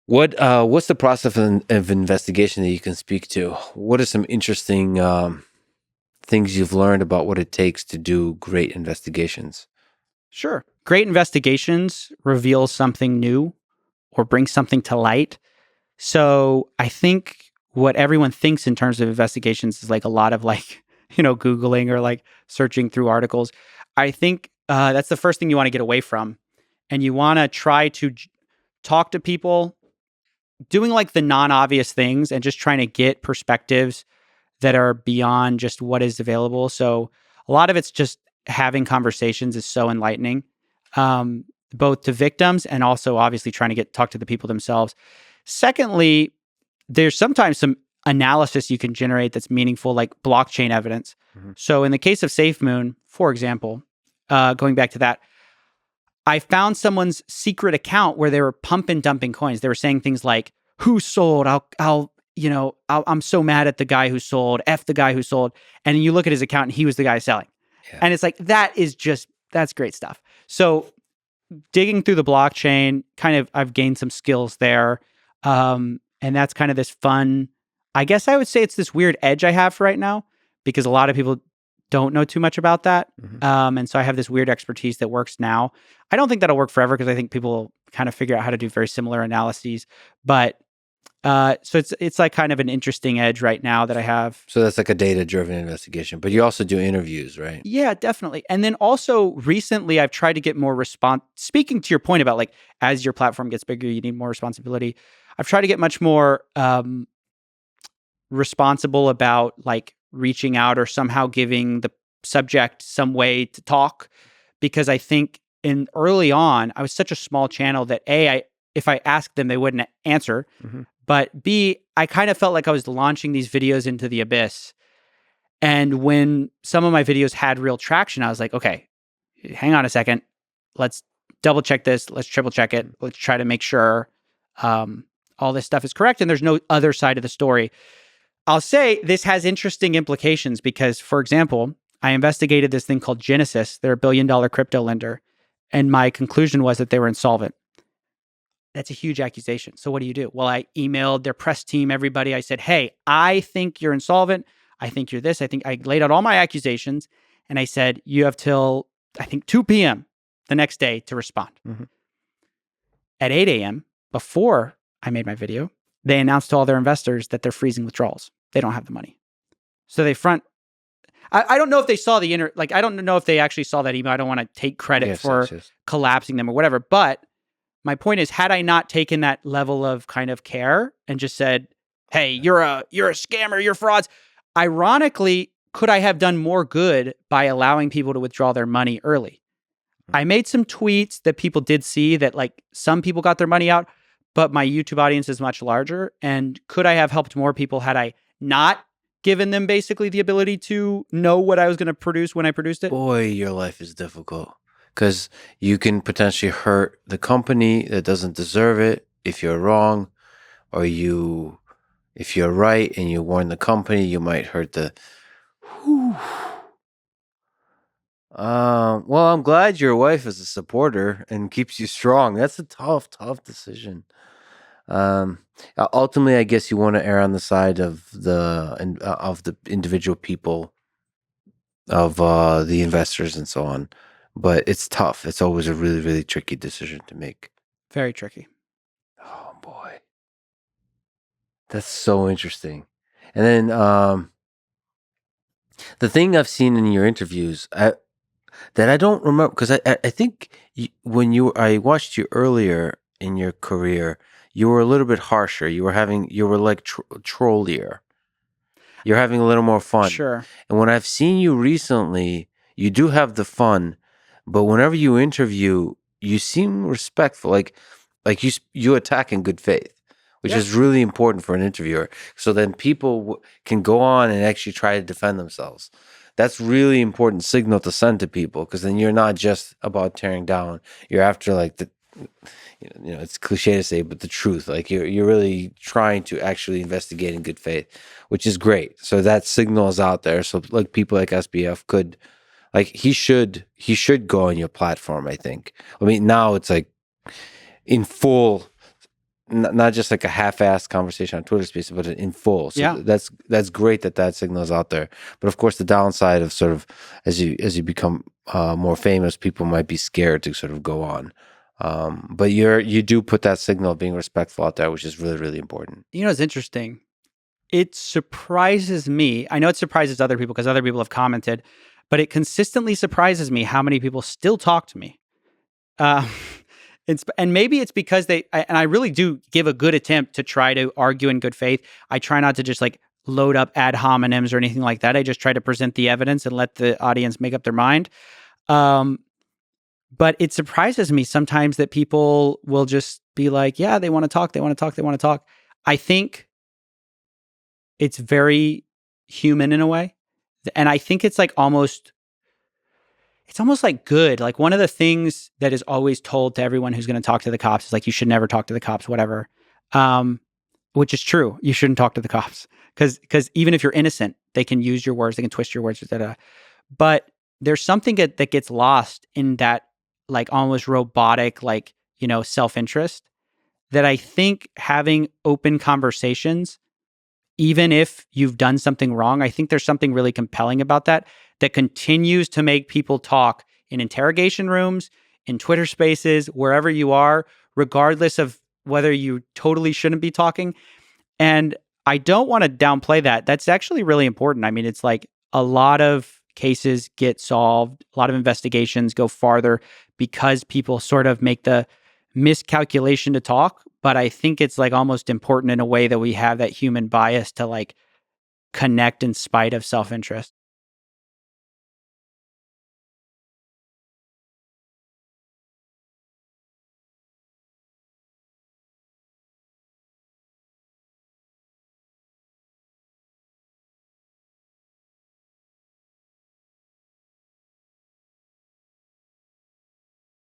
What's the process of investigation that you can speak to? What are some interesting things you've learned about what it takes to do great investigations? Sure. Great investigations reveal something new or bring something to light. So I think what everyone thinks in terms of investigations is like a lot of like, Googling or like searching through articles. I think that's the first thing you want to get away from. And you want to try to talk to people doing like the non-obvious things and just trying to get perspectives that are beyond just what is available. So a lot of it's just having conversations is so enlightening, both to victims and also obviously trying to talk to the people themselves. Secondly, there's sometimes some analysis you can generate that's meaningful, like blockchain evidence. Mhm. So in the case of SafeMoon, for example, going back to that, I found someone's secret account where they were pump and dumping coins. They were saying things like, "Who sold? I'm so mad at the guy who sold. F the guy who sold." And you look at his account, and he was the guy selling. Yeah. And it's like that's great stuff. So digging through the blockchain, I've gained some skills there, and that's kind of this fun. I guess I would say it's this weird edge I have for right now because a lot of people don't know too much about that. And so I have this weird expertise that works now. I don't think that'll work forever because I think people kind of figure out how to do very similar analyses. But so it's like kind of an interesting edge right now that I have. So that's like a data-driven investigation, but you also do interviews, right? Yeah, definitely. And then also recently I've tried to get more speaking to your point about like as your platform gets bigger, you need more responsibility. I've tried to get much more responsible about like reaching out or somehow giving the subject some way to talk, because I think in early on I was such a small channel that if I asked them they wouldn't answer, but B, I kind of felt like I was launching these videos into the abyss. And when some of my videos had real traction, I was like, okay, hang on a second, let's double check this, let's triple check it, let's try to make sure all this stuff is correct and there's no other side of the story. I'll say this has interesting implications because, for example, I investigated this thing called Genesis. They're $1 billion crypto lender. And my conclusion was that they were insolvent. That's a huge accusation. So what do you do? Well, I emailed their press team, everybody. I said, hey, I think you're insolvent. I think you're this. I think I laid out all my accusations. And I said, you have till, I think, 2 p.m. the next day to respond. At 8 a.m., before I made my video, they announced to all their investors that they're freezing withdrawals. They don't have the money. So they I don't know if they saw I don't know if they actually saw that email. I don't want to take credit for collapsing them or whatever. But my point is, had I not taken that level of kind of care and just said, hey, you're a scammer, you're frauds. Ironically, could I have done more good by allowing people to withdraw their money early? I made some tweets that people did see that like some people got their money out, but my YouTube audience is much larger. And could I have helped more people had I not given them basically the ability to know what I was going to produce when I produced it? Boy, your life is difficult because you can potentially hurt the company that doesn't deserve it if you're wrong, or if you're right and you warn the company, you might hurt the. Whew. Well, I'm glad your wife is a supporter and keeps you strong. That's a tough decision. Ultimately, I guess you want to err on the side of the individual people, of the investors and so on. But it's tough. It's always a really, really tricky decision to make. Very tricky. Oh boy, that's so interesting. And then the thing I've seen in your interviews that I don't remember, because I think I watched you earlier in your career, you were a little bit harsher. You were like trollier. You're having a little more fun. Sure. And when I've seen you recently, you do have the fun, but whenever you interview, you seem respectful. Like you attack in good faith, which is really important for an interviewer. So then people can go on and actually try to defend themselves. That's really important signal to send to people, because then you're not just about tearing down. You're after like it's cliche to say, but the truth. Like you're really trying to actually investigate in good faith, which is great. So that signal is out there. So like people like SBF could, like he should go on your platform. I think. I mean, now it's like in full not just like a half-assed conversation on Twitter Spaces, but in full. So Yeah. that's great that signal is out there. But of course, the downside of sort of as you become more famous, people might be scared to sort of go on. But you do put that signal of being respectful out there, which is really, really important. You know, it's interesting. It surprises me. I know it surprises other people because other people have commented, but it consistently surprises me how many people still talk to me. Uh, and maybe it's because and I really do give a good attempt to try to argue in good faith. I try not to just like load up ad hominems or anything like that. I just try to present the evidence and let the audience make up their mind. But it surprises me sometimes that people will just be like, yeah, they want to talk. They want to talk. They want to talk. I think it's very human in a way. And I think it's almost like good. Like one of the things that is always told to everyone who's going to talk to the cops is like, you should never talk to the cops, whatever. Which is true. You shouldn't talk to the cops because even if you're innocent, they can use your words, they can twist your words, etc. But there's something that gets lost in that like almost robotic, like, self-interest that I think having open conversations, even if you've done something wrong, I think there's something really compelling about that continues to make people talk in interrogation rooms, in Twitter spaces, wherever you are, regardless of whether you totally shouldn't be talking. And I don't want to downplay that. That's actually really important. I mean, it's like a lot of cases get solved, a lot of investigations go farther because people sort of make the miscalculation to talk. But I think it's like almost important in a way that we have that human bias to like connect in spite of self-interest.